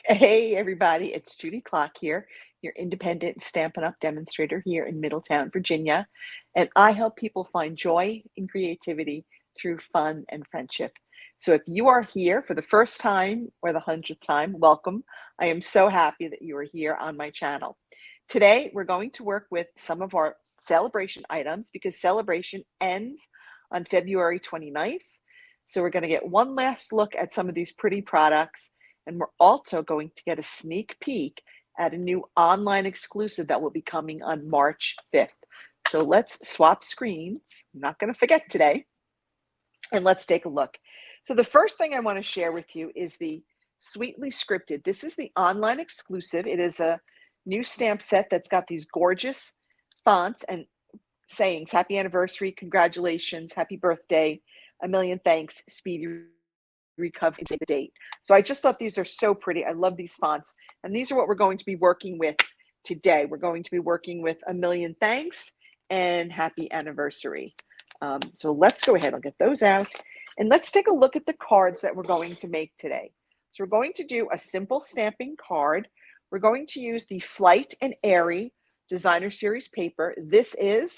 Hey everybody, it's Judy Klock here, your independent Stampin' Up! Demonstrator here in Middletown, Virginia. And I help people find joy and creativity through fun and friendship. So if you are here for the first time or the 100th time, welcome. I am so happy that you are here on my channel. Today, we're going to work with some of our celebration items because celebration ends on February 29th. So we're going to get one last look at some of these pretty products. And we're also going to get a sneak peek at a new online exclusive that will be coming on March 5th. So let's swap screens. I'm not going to forget today. And let's take a look. So the first thing I want to share with you is the Sweetly Scripted. This is the online exclusive. It is a new stamp set that's got these gorgeous fonts and sayings. Happy anniversary, congratulations, happy birthday, a million thanks, speedy recovery, and save the date. So I just thought these are so pretty. I love these fonts. And these are what we're going to be working with today. We're going to be working with a million thanks and happy anniversary. So let's go ahead. I'll get those out. And let's take a look at the cards that we're going to make today. So we're going to do a simple stamping card. We're going to use the Flight and Airy Designer Series paper. This is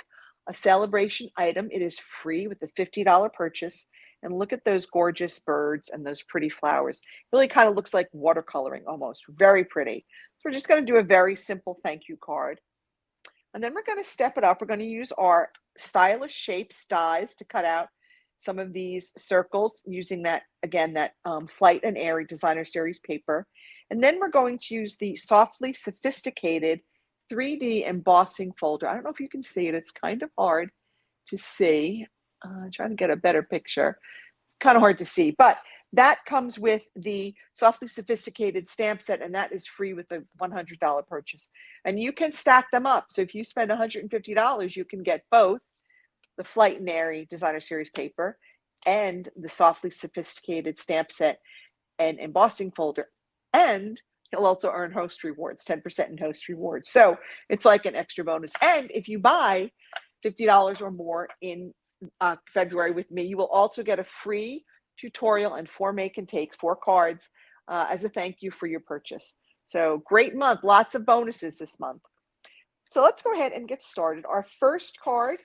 a celebration item. It is free with a $50 purchase. And look at those gorgeous birds and those pretty flowers. It really kind of looks like watercoloring almost. Very pretty. So we're just going to do a very simple thank you card. And then we're going to step it up. We're going to use our stylish shapes dies to cut out some of these circles using that, again, that Flight and Airy Designer Series paper. And then we're going to use the Softly Sophisticated 3D embossing folder. I don't know if you can see it. It's kind of hard to see. Trying to get a better picture. It's kind of hard to see, but that comes with the Softly Sophisticated stamp set, and that is free with a $100 purchase. And you can stack them up. So if you spend $150, you can get both the Flight and Airy Designer Series paper and the Softly Sophisticated stamp set and embossing folder. And you'll also earn host rewards, 10% in host rewards. So it's like an extra bonus. And if you buy $50 or more in February with me, you will also get a free tutorial and 4 make and takes, 4 cards as a thank you for your purchase. So great month, lots of bonuses this month. So let's go ahead and get started. Our first card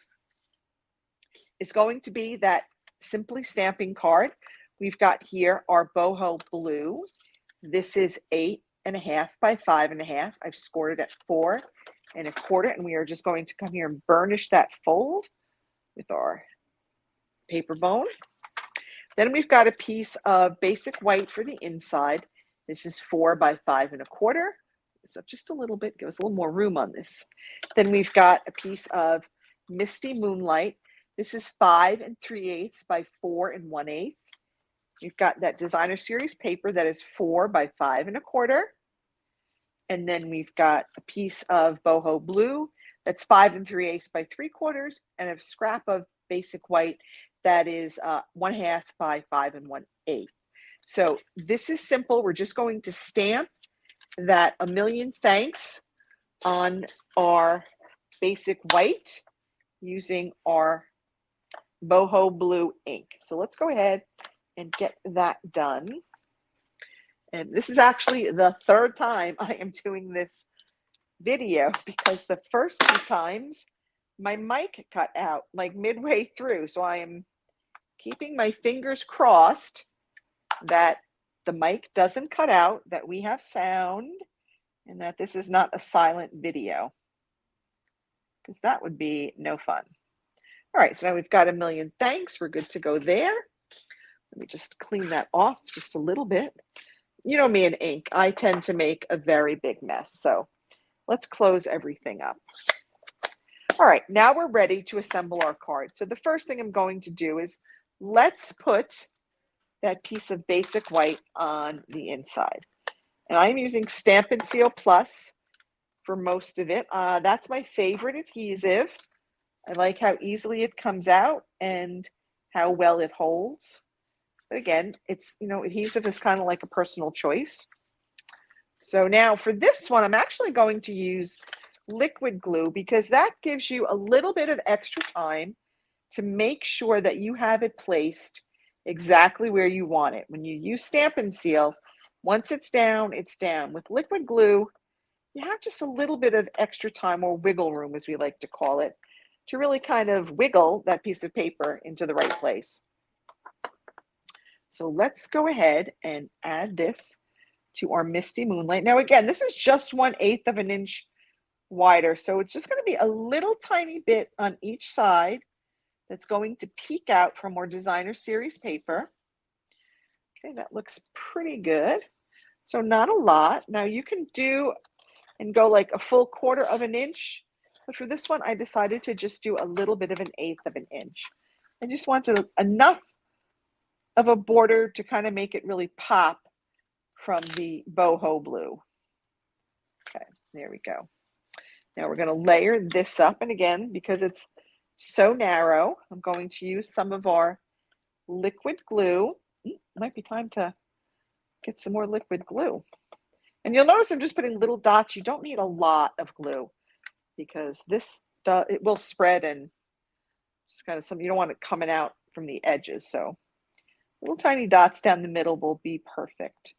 is going to be that Simply Stamping card. We've got here our boho blue. This is 8.5 by 5.5. I've scored it at 4 1/4, and we are just going to come here and burnish that fold with our paper bone. Then we've got a piece of basic white for the inside. This is 4 by 5 1/4. It's up just a little bit, give us a little more room on this. Then we've got a piece of Misty Moonlight. This is 5 3/8 by 4 1/8. You've got that Designer Series paper that is 4 by 5 1/4. And then we've got a piece of boho blue that's 5 3/8 by 3/4, and a scrap of basic white that is 1/2 by 5 1/8. So this is simple. We're just going to stamp that a million thanks on our basic white using our boho blue ink. So let's go ahead and get that done. And this is actually the 3rd time I am doing this video because the first 2 times my mic cut out like midway through. So I am keeping my fingers crossed that the mic doesn't cut out, that we have sound, and that this is not a silent video, because that would be no fun. All right, so now we've got a million thanks. We're good to go there. Let me just clean that off just a little bit. You know me and ink, I tend to make a very big mess. So let's close everything up. All right, now we're ready to assemble our card. So the first thing I'm going to do is let's put that piece of basic white on the inside. And I'm using Stampin' Seal Plus for most of it. That's my favorite adhesive. I like how easily it comes out and how well it holds. But again, it's, adhesive is kind of like a personal choice. So now for this one, I'm actually going to use liquid glue because that gives you a little bit of extra time to make sure that you have it placed exactly where you want it. When you use Stampin' Seal, Once it's down, it's down. With liquid glue, you have just a little bit of extra time, or wiggle room, as we like to call it, to really kind of wiggle that piece of paper into the right place. So let's go ahead and add this to our Misty Moonlight. Now again, this is just 1/8 of an inch wider, so it's just going to be a little tiny bit on each side that's going to peek out from our designer series paper. Okay, that looks pretty good. So not a lot. Now you can do and go like a full 1/4 of an inch, but for this one I decided to just do a little bit of 1/8 of an inch. I just wanted enough of a border to kind of make it really pop from the boho blue. Okay, there we go. Now we're going to layer this up, and again, because it's so narrow, I'm going to use some of our liquid glue. It might be time to get some more liquid glue. And you'll notice I'm just putting little dots. You don't need a lot of glue because it will spread, and just kind of some, you don't want it coming out from the edges. So little tiny dots down the middle will be perfect.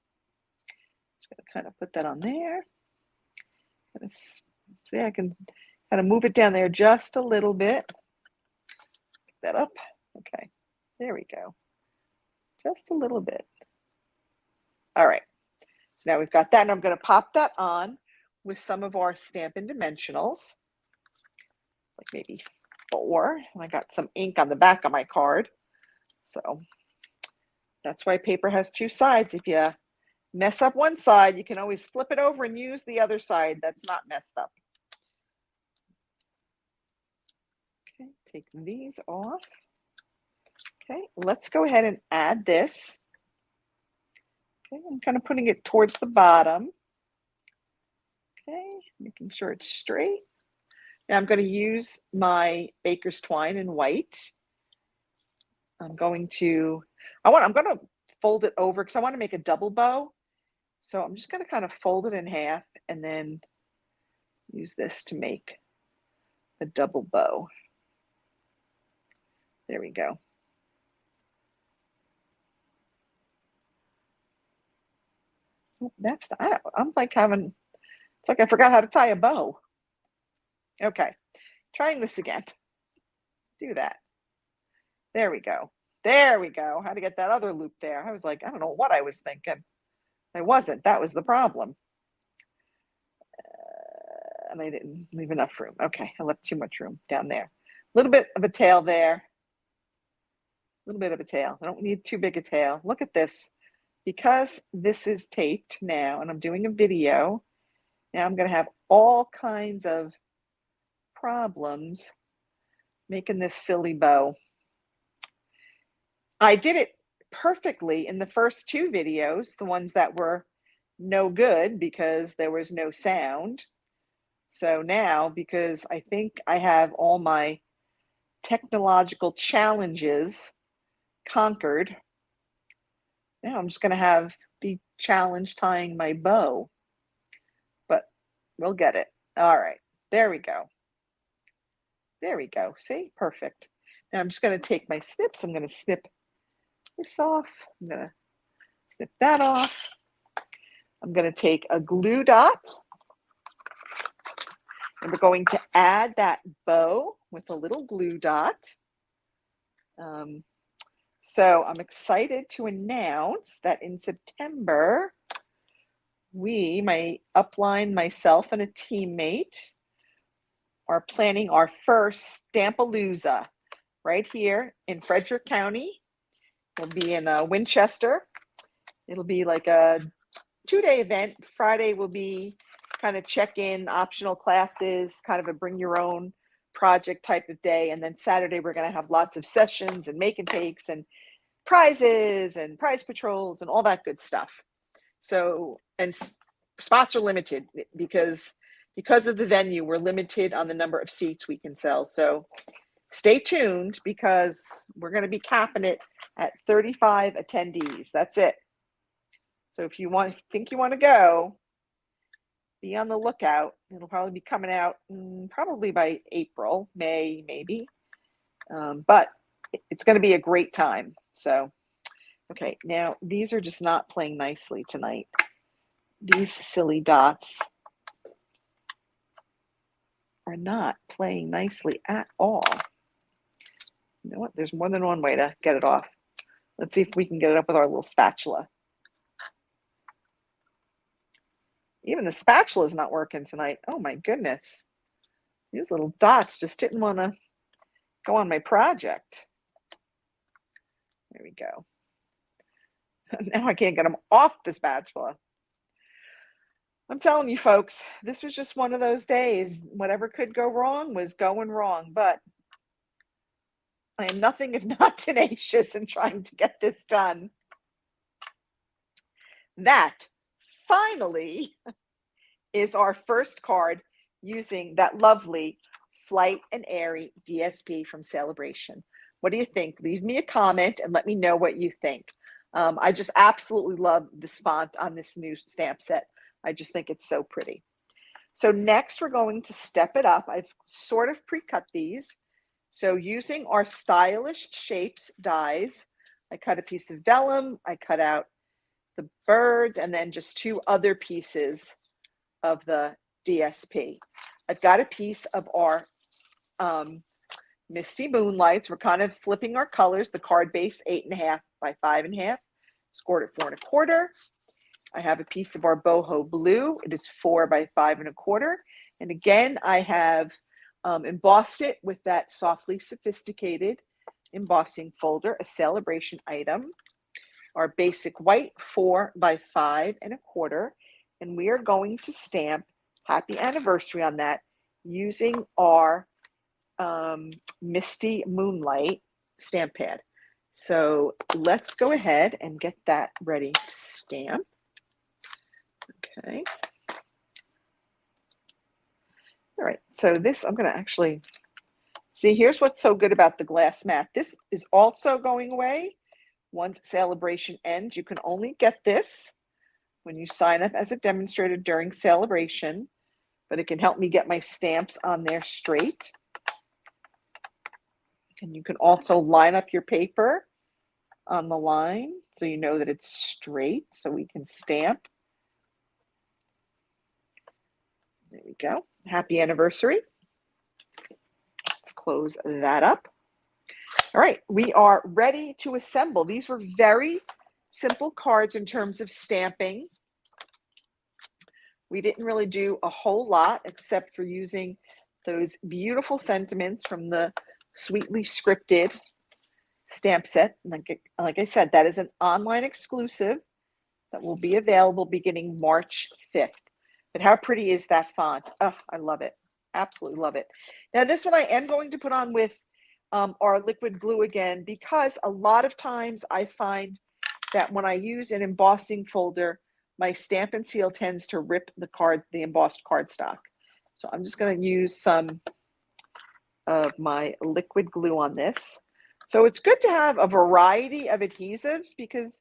Just going to kind of put that on there. See, I can kind of move it down there just a little bit. Pick that up. Okay, there we go. Just a little bit. All right, so now we've got that, and I'm going to pop that on with some of our Stampin' Dimensionals, like maybe 4. And I got some ink on the back of my card. So that's why paper has 2 sides. If you mess up one side, you can always flip it over and use the other side that's not messed up. Okay, take these off. Okay, let's go ahead and add this. Okay, I'm kind of putting it towards the bottom. Okay, making sure it's straight. Now I'm going to use my baker's twine in white. I'm going to fold it over because I want to make a double bow. So I'm just going to kind of fold it in half and then use this to make a double bow. There we go. I'm like it's like I forgot how to tie a bow. Okay, trying this again. Do that. There we go. There we go. How to get that other loop there. I was like, I don't know what I was thinking. I wasn't. That was the problem. And I didn't leave enough room. Okay, I left too much room down there. A little bit of a tail there. A little bit of a tail. I don't need too big a tail. Look at this. Because this is taped now and I'm doing a video, now I'm going to have all kinds of problems making this silly bow. I did it perfectly in the first 2 videos, the ones that were no good because there was no sound. So now, because I think I have all my technological challenges conquered, now I'm just going to be challenged tying my bow, but we'll get it. All right, there we go. There we go. See, perfect. Now I'm just going to take my snips. I'm going to snip this off. I'm going to snip that off. I'm going to take a glue dot, and we're going to add that bow with a little glue dot. So I'm excited to announce that in September, my upline, myself, and a teammate are planning our first Stampalooza right here in Frederick County. We'll be in Winchester. It'll be like a 2-day event. Friday will be kind of check-in, optional classes, kind of a bring your own project type of day. And then Saturday, we're going to have lots of sessions and make and takes and prizes and prize patrols and all that good stuff. So, and spots are limited because of the venue, we're limited on the number of seats we can sell. So stay tuned because we're going to be capping it at 35 attendees. That's it. So if you think you want to go, be on the lookout. It'll probably be coming out probably by April, May, maybe. But it's going to be a great time. So Okay, now these are just not playing nicely tonight. These silly dots are not playing nicely at all. You know what? There's more than one way to get it off. Let's see if we can get it up with our little spatula. Even the spatula is not working tonight. Oh my goodness. These little dots just didn't want to go on my project. There we go. Now I can't get them off the spatula. I'm telling you folks, this was just one of those days. Whatever could go wrong was going wrong, but I am nothing if not tenacious in trying to get this done. That finally is our first card using that lovely Flight and Airy DSP from Sale-a-bration. What do you think? Leave me a comment and let me know what you think. I just absolutely love this font on this new stamp set. I just think it's so pretty. So next we're going to step it up. I've sort of pre-cut these. So using our Stylish Shapes dies, I cut a piece of vellum, I cut out the birds, and then just two other pieces of the DSP. I've got a piece of our Misty Moonlights. We're kind of flipping our colors. The card base 8.5 by 5.5, scored at 4 1/4. I have a piece of our Boho Blue. It is 4 by 5 1/4. And again, I have embossed it with that softly sophisticated embossing folder, a Sale-a-bration item. Our basic white 4 by 5 1/4. And we are going to stamp Happy Anniversary on that using our Misty Moonlight stamp pad. So let's go ahead and get that ready to stamp. Okay. All right, so this, I'm going to actually, see, here's what's so good about the glass mat. This is also going away once Sale-a-bration ends. You can only get this when you sign up as a demonstrator during Sale-a-bration, but it can help me get my stamps on there straight. And you can also line up your paper on the line so you know that it's straight so we can stamp. There we go. Happy Anniversary. Let's close that up. All right, we are ready to assemble. These were very simple cards in terms of stamping. We didn't really do a whole lot except for using those beautiful sentiments from the Sweetly Scripted stamp set. Like I said, that is an online exclusive that will be available beginning March 5th. But how pretty is that font? Oh, I love it. Absolutely love it. Now this one I am going to put on with our liquid glue again, because a lot of times I find that when I use an embossing folder, my Stampin' Seal tends to rip the embossed cardstock. So I'm just going to use some of my liquid glue on this. So it's good to have a variety of adhesives because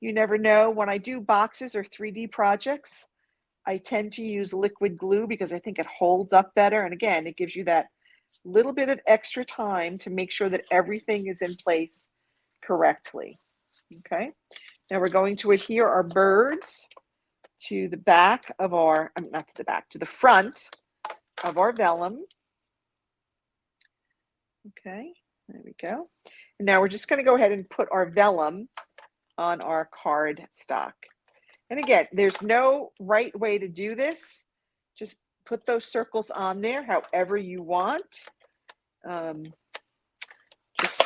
you never know. When I do boxes or 3D projects, I tend to use liquid glue because I think it holds up better. And again, it gives you that little bit of extra time to make sure that everything is in place correctly. Okay. Now we're going to adhere our birds to the back of our, not to the back, to the front of our vellum. Okay, there we go. And now we're just going to go ahead and put our vellum on our card stock. And again, there's no right way to do this. Just put those circles on there however you want. Just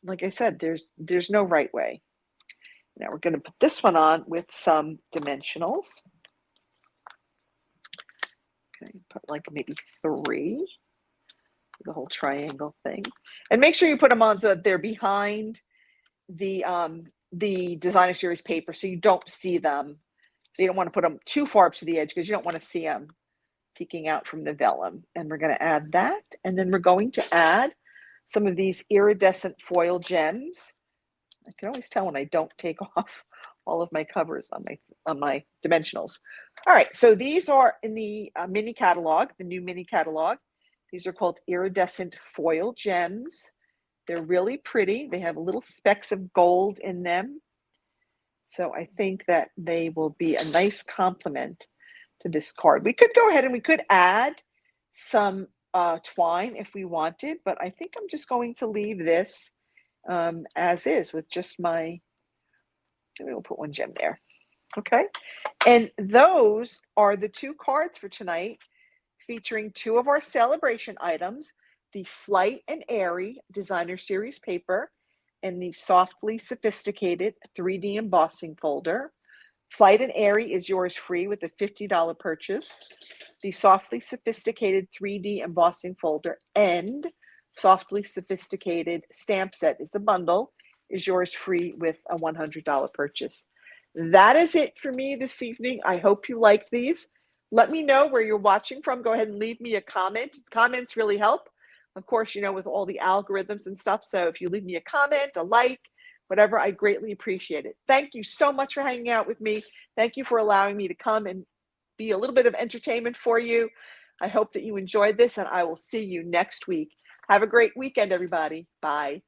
like I said, there's no right way. Now we're going to put this one on with some dimensionals. Okay, put like maybe 3, the whole triangle thing. And make sure you put them on so that they're behind the designer series paper so you don't see them. So you don't want to put them too far up to the edge because you don't want to see them peeking out from the vellum. And we're going to add that. And then we're going to add some of these iridescent foil gems. I can always tell when I don't take off all of my covers on my dimensionals. All right, so these are in the mini catalog, the new mini catalog. These are called iridescent foil gems. They're really pretty. They have little specks of gold in them. So I think that they will be a nice complement to this card. We could go ahead and we could add some twine if we wanted, but I think I'm just going to leave this as is with just my, maybe we'll put one gem there. Okay. And those are the two cards for tonight, featuring two of our Sale-a-bration items, the Flight and Airy Designer Series paper and the Softly Sophisticated 3D embossing folder. Flight and Airy is yours free with a $50 purchase. The Softly Sophisticated 3D embossing folder and Softly Sophisticated stamp set, it's a bundle, is yours free with a $100 purchase. That is it for me this evening. I hope you liked these. Let me know where you're watching from. Go ahead and leave me a comment. Comments really help, of course, you know, with all the algorithms and stuff. So if you leave me a comment, a like, whatever, I greatly appreciate it. Thank you so much for hanging out with me. Thank you for allowing me to come and be a little bit of entertainment for you. I hope that you enjoyed this, and I will see you next week. Have a great weekend, everybody. Bye.